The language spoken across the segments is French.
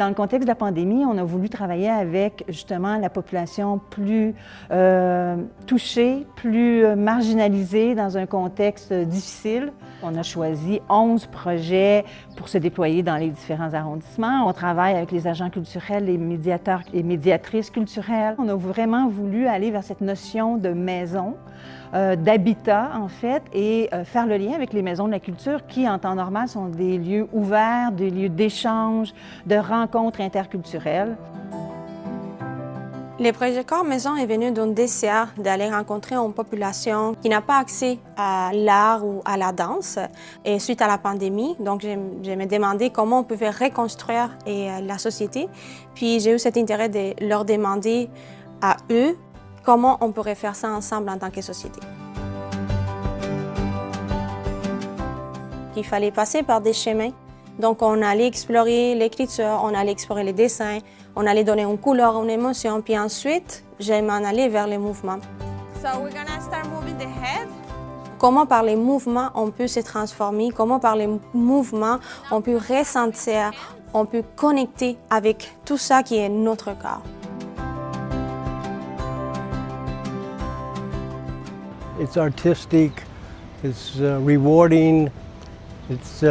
Dans le contexte de la pandémie, on a voulu travailler avec justement la population plus touchée, plus marginalisée dans un contexte difficile. On a choisi 11 projets pour se déployer dans les différents arrondissements. On travaille avec les agents culturels, les médiateurs et médiatrices culturelles. On a vraiment voulu aller vers cette notion de maison, d'habitat en fait, et faire le lien avec les maisons de la culture qui, en temps normal, sont des lieux ouverts, des lieux d'échange, de rencontres interculturelles. Le projet Corps Maison est venu d'un désir d'aller rencontrer une population qui n'a pas accès à l'art ou à la danse et suite à la pandémie. Donc, je me demandais comment on pouvait reconstruire la société. Puis, j'ai eu cet intérêt de leur demander à eux comment on pourrait faire ça ensemble en tant que société. Il fallait passer par des chemins. Donc, on allait explorer l'écriture, on allait explorer les dessins, on allait donner une couleur, une émotion, puis ensuite, je m'en allais vers les mouvements. So we're gonna start moving the head. Comment par les mouvements on peut se transformer, comment par les mouvements on peut ressentir, on peut connecter avec tout ça qui est notre corps. It's artistic, it's rewarding, it's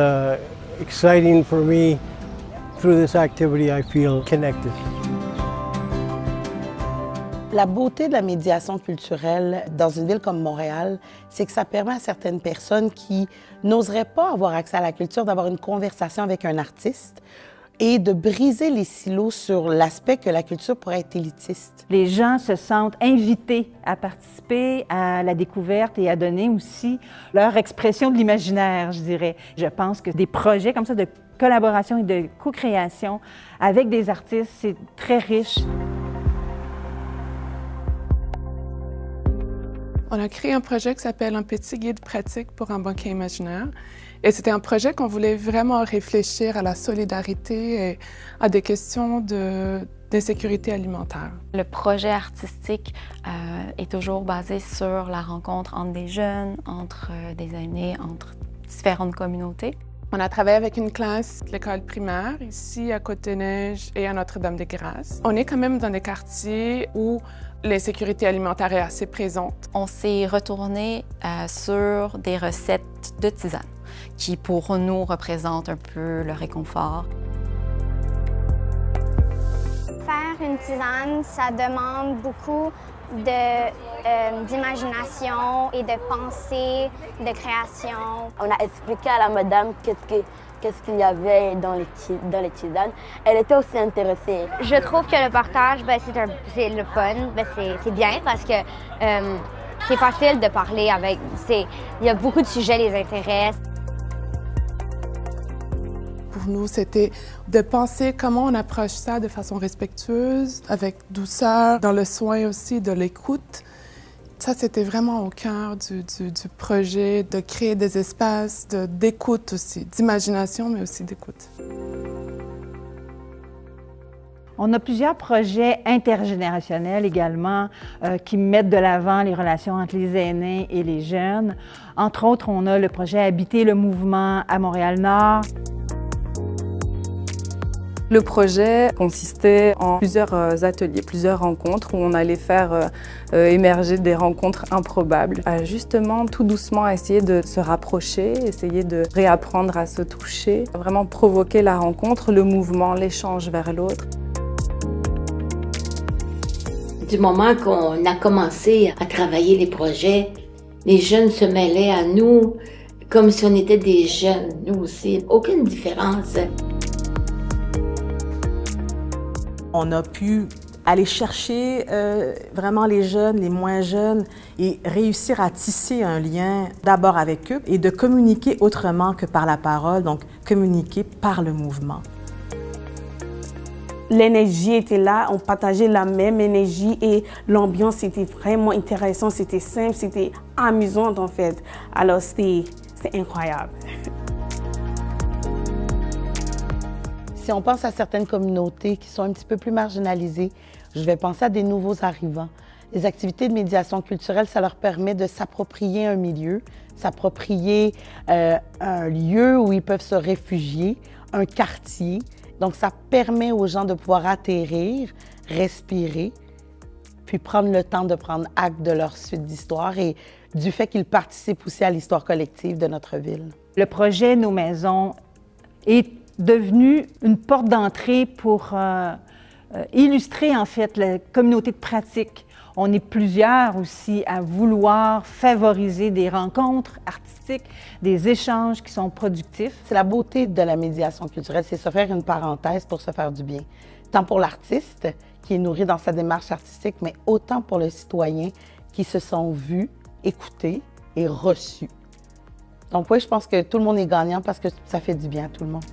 exciting for me. Through this activity, I feel connected. La beauté de la médiation culturelle dans une ville comme Montréal, c'est que ça permet à certaines personnes qui n'oseraient pas avoir accès à la culture d'avoir une conversation avec un artiste et de briser les silos sur l'aspect que la culture pourrait être élitiste. Les gens se sentent invités à participer à la découverte et à donner aussi leur expression de l'imaginaire, je dirais. Je pense que des projets comme ça de collaboration et de co-création avec des artistes, c'est très riche. On a créé un projet qui s'appelle Un petit guide pratique pour un banquet imaginaire. Et c'était un projet qu'on voulait vraiment réfléchir à la solidarité et à des questions d'insécurité alimentaire. Le projet artistique est toujours basé sur la rencontre entre des jeunes, entre des aînés, entre différentes communautés. On a travaillé avec une classe de l'école primaire, ici à Côte-des-Neiges et à Notre-Dame-des-Grâces. On est quand même dans des quartiers où l'insécurité alimentaire est assez présente. On s'est retourné sur des recettes de tisane qui, pour nous, représentent un peu le réconfort. Faire une tisane, ça demande beaucoup d'imagination et de pensée, de création. On a expliqué à la madame qu'est-ce qu'il y avait dans les tisanes. Elle était aussi intéressée. Je trouve que le partage, c'est le fun, c'est bien parce que c'est facile de parler avec. Il y a beaucoup de sujets qui les intéressent. Pour nous, c'était de penser comment on approche ça de façon respectueuse, avec douceur, dans le soin aussi de l'écoute. Ça, c'était vraiment au cœur du projet, de créer des espaces d'écoute aussi, d'imagination, mais aussi d'écoute. On a plusieurs projets intergénérationnels également qui mettent de l'avant les relations entre les aînés et les jeunes. Entre autres, on a le projet Habiter le mouvement à Montréal-Nord. Le projet consistait en plusieurs ateliers, plusieurs rencontres où on allait faire émerger des rencontres improbables. Justement, tout doucement, essayer de se rapprocher, essayer de réapprendre à se toucher, vraiment provoquer la rencontre, le mouvement, l'échange vers l'autre. Du moment qu'on a commencé à travailler les projets, les jeunes se mêlaient à nous comme si on était des jeunes, nous aussi. Aucune différence. On a pu aller chercher vraiment les jeunes, les moins jeunes et réussir à tisser un lien d'abord avec eux et de communiquer autrement que par la parole, donc communiquer par le mouvement. L'énergie était là, on partageait la même énergie et l'ambiance était vraiment intéressante, c'était simple, c'était amusant en fait. Alors c'était incroyable. Si on pense à certaines communautés qui sont un petit peu plus marginalisées, je vais penser à des nouveaux arrivants. Les activités de médiation culturelle, ça leur permet de s'approprier un milieu, s'approprier un lieu où ils peuvent se réfugier, un quartier, Donc, ça permet aux gens de pouvoir atterrir, respirer, puis prendre le temps de prendre acte de leur suite d'histoire et du fait qu'ils participent aussi à l'histoire collective de notre ville. Le projet Nos Maisons est devenu une porte d'entrée pour illustrer, en fait, la communauté de pratique. On est plusieurs aussi à vouloir favoriser des rencontres artistiques, des échanges qui sont productifs. C'est la beauté de la médiation culturelle, c'est se faire une parenthèse pour se faire du bien. Tant pour l'artiste, qui est nourri dans sa démarche artistique, mais autant pour le citoyen qui se sont vus, écoutés et reçus. Donc oui, je pense que tout le monde est gagnant parce que ça fait du bien à tout le monde.